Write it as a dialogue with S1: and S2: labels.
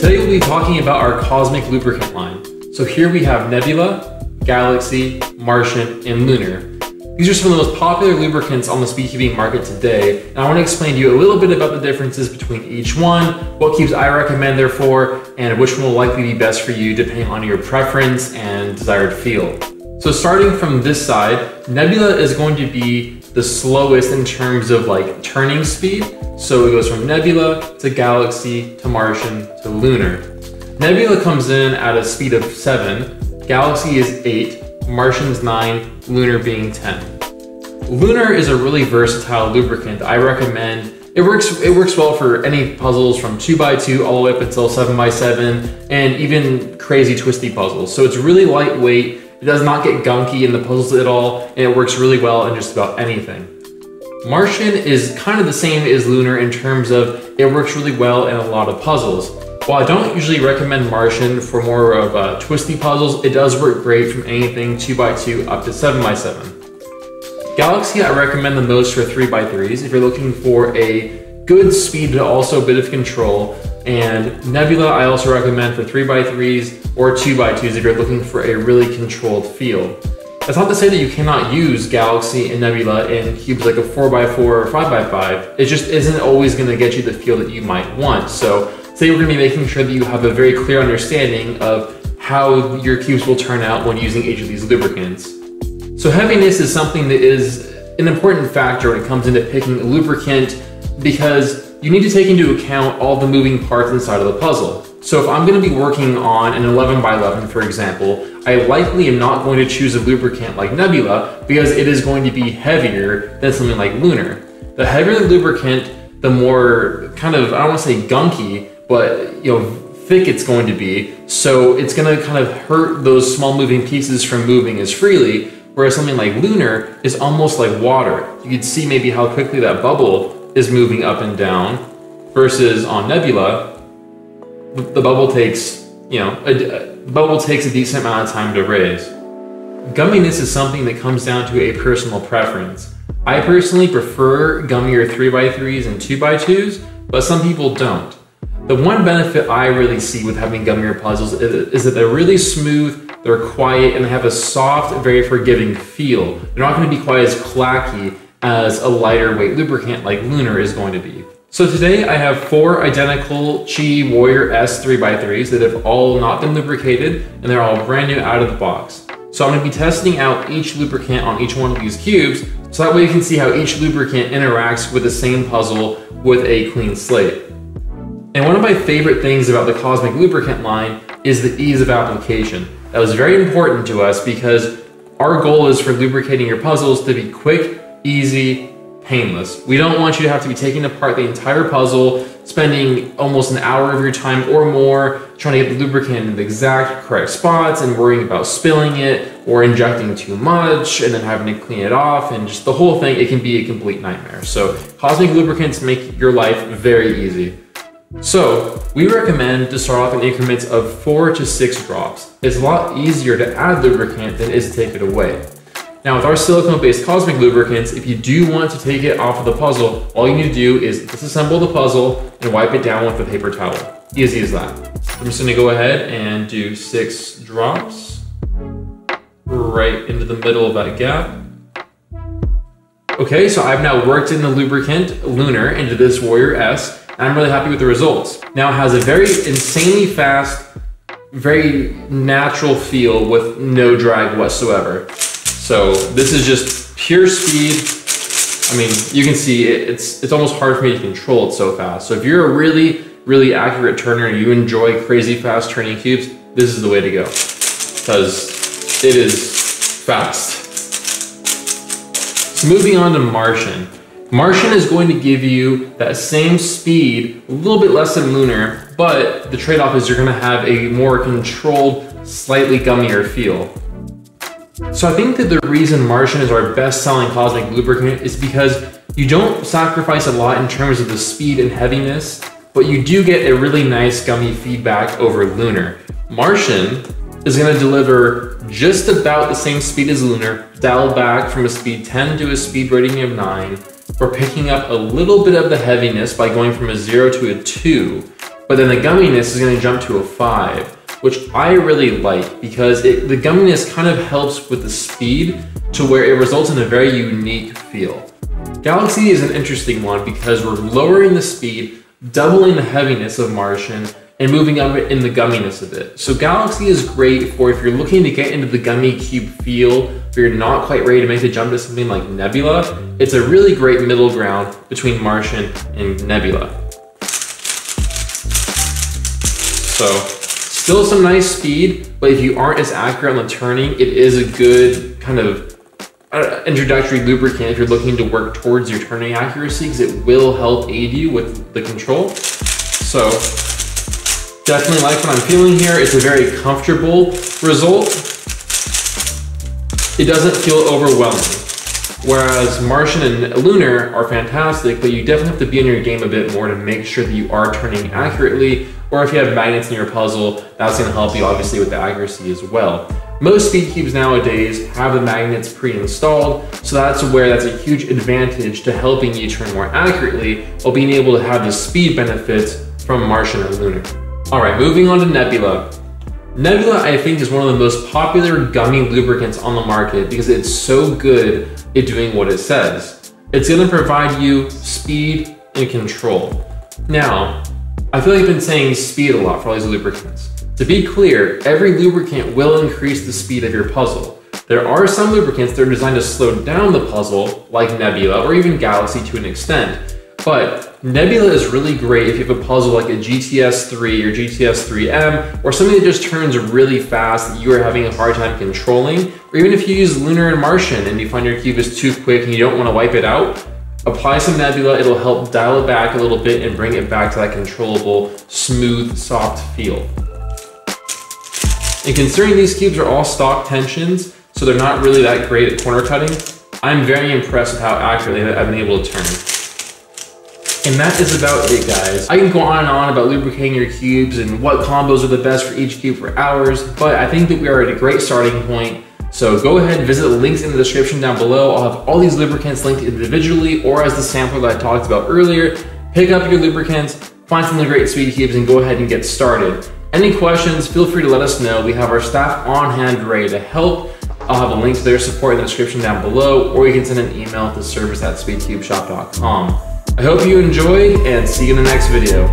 S1: Today we'll be talking about our cosmic lubricant line. So here we have Nebula, Galaxy, Martian, and Lunar. These are some of the most popular lubricants on the speedcubing market today, and I want to explain to you a little bit about the differences between each one, what cubes I recommend they're for, and which one will likely be best for you depending on your preference and desired feel. So starting from this side, Nebula is going to be the slowest in terms of like turning speed. So it goes from Nebula to Galaxy to Martian to Lunar. Nebula comes in at a speed of 7, Galaxy is 8, Martian's 9, Lunar being 10. Lunar is a really versatile lubricant. I recommend it works well for any puzzles from 2x2 all the way up until 7x7 and even crazy twisty puzzles. So it's really lightweight. It does not get gunky in the puzzles at all, and it works really well in just about anything. Martian is kind of the same as Lunar in terms of it works really well in a lot of puzzles. While I don't usually recommend Martian for more of twisty puzzles, it does work great from anything 2x2 up to 7x7. Galaxy I recommend the most for 3x3s if you're looking for a good speed but also a bit of control. And Nebula I also recommend for 3x3s or 2x2s if you're looking for a really controlled feel. That's not to say that you cannot use Galaxy and Nebula in cubes like a 4x4 or 5x5. It just isn't always going to get you the feel that you might want. So today we're going to be making sure that you have a very clear understanding of how your cubes will turn out when using each of these lubricants. So heaviness is something that is an important factor when it comes into picking a lubricant because you need to take into account all the moving parts inside of the puzzle. So if I'm going to be working on an 11x11, for example, I likely am not going to choose a lubricant like Nebula because it is going to be heavier than something like Lunar. The heavier the lubricant, the more kind of, I don't want to say gunky, but thick it's going to be. So it's going to kind of hurt those small moving pieces from moving as freely, whereas something like Lunar is almost like water. You can see maybe how quickly that bubble is moving up and down, versus on Nebula, the bubble takes, a decent amount of time to raise. Gumminess is something that comes down to a personal preference. I personally prefer gummier 3x3s and 2x2s, but some people don't. The one benefit I really see with having gummier puzzles is that they're really smooth, they're quiet, and they have a soft, very forgiving feel. They're not going to be quite as clacky as a lighter weight lubricant like Lunar is going to be. So today I have 4 identical Chi Warrior S 3x3s that have all not been lubricated, and they're all brand new out of the box. So I'm going to be testing out each lubricant on each one of these cubes, so that way you can see how each lubricant interacts with the same puzzle with a clean slate. And one of my favorite things about the Cosmic lubricant line is the ease of application. That was very important to us because our goal is for lubricating your puzzles to be quick, easy, painless. We don't want you to have to be taking apart the entire puzzle, spending almost an hour of your time or more trying to get the lubricant in the exact correct spots and worrying about spilling it or injecting too much and then having to clean it off, and just the whole thing, it can be a complete nightmare. So Cosmic lubricants make your life very easy. So we recommend to start off in increments of 4 to 6 drops. It's a lot easier to add lubricant than it is to take it away. Now with our silicone-based Cosmic lubricants, if you do want to take it off of the puzzle, all you need to do is disassemble the puzzle and wipe it down with a paper towel. Easy as that. I'm just gonna go ahead and do 6 drops right into the middle of that gap. Okay, so I've now worked in the lubricant Lunar into this Warrior S, and I'm really happy with the results. Now it has a very insanely fast, very natural feel with no drag whatsoever. So this is just pure speed. I mean, you can see it's almost hard for me to control it so fast. So if you're a really, really accurate turner and you enjoy crazy fast turning cubes, this is the way to go because it is fast. So moving on to Martian. Martian is going to give you that same speed, a little bit less than Lunar, but the trade-off is you're gonna have a more controlled, slightly gummier feel. So I think that the reason Martian is our best-selling Cosmic lubricant is because you don't sacrifice a lot in terms of the speed and heaviness, but you do get a really nice gummy feedback over Lunar. Martian is going to deliver just about the same speed as Lunar, dialed back from a speed 10 to a speed rating of 9. We're picking up a little bit of the heaviness by going from a 0 to a 2, but then the gumminess is going to jump to a 5, which I really like because the gumminess kind of helps with the speed to where it results in a very unique feel. Galaxy is an interesting one because we're lowering the speed, doubling the heaviness of Martian, and moving up in the gumminess of it. So Galaxy is great for if you're looking to get into the gummy cube feel, but you're not quite ready to make the jump to something like Nebula. It's a really great middle ground between Martian and Nebula. So still some nice speed, but if you aren't as accurate on the turning, it is a good kind of introductory lubricant if you're looking to work towards your turning accuracy, because it will help aid you with the control. So definitely like what I'm feeling here. It's a very comfortable result. It doesn't feel overwhelming. Whereas Martian and Lunar are fantastic, but you definitely have to be in your game a bit more to make sure that you are turning accurately, or if you have magnets in your puzzle, that's gonna help you obviously with the accuracy as well. Most speed cubes nowadays have the magnets pre-installed, so that's a huge advantage to helping you turn more accurately while being able to have the speed benefits from Martian and Lunar. All right, moving on to Nebula. Nebula, I think, is one of the most popular gummy lubricants on the market because it's so good at doing what it says. It's gonna provide you speed and control. Now, I feel like I've been saying speed a lot for all these lubricants. To be clear, every lubricant will increase the speed of your puzzle. There are some lubricants that are designed to slow down the puzzle, like Nebula or even Galaxy to an extent. But Nebula is really great if you have a puzzle like a GTS3 or GTS3M, or something that just turns really fast that you are having a hard time controlling, or even if you use Lunar and Martian and you find your cube is too quick and you don't want to wipe it out, apply some Nebula. It'll help dial it back a little bit and bring it back to that controllable, smooth, soft feel. And considering these cubes are all stock tensions, so they're not really that great at corner cutting, I'm very impressed with how accurately I've been able to turn. And that is about it, guys. I can go on and on about lubricating your cubes and what combos are the best for each cube for hours, but I think that we are at a great starting point. So go ahead and visit the links in the description down below. I'll have all these lubricants linked individually or as the sampler that I talked about earlier. Pick up your lubricants, find some of the great speed cubes, and go ahead and get started. Any questions, feel free to let us know. We have our staff on hand ready to help. I'll have a link to their support in the description down below, or you can send an email to service@speedcubeshop.com. I hope you enjoyed, and see you in the next video.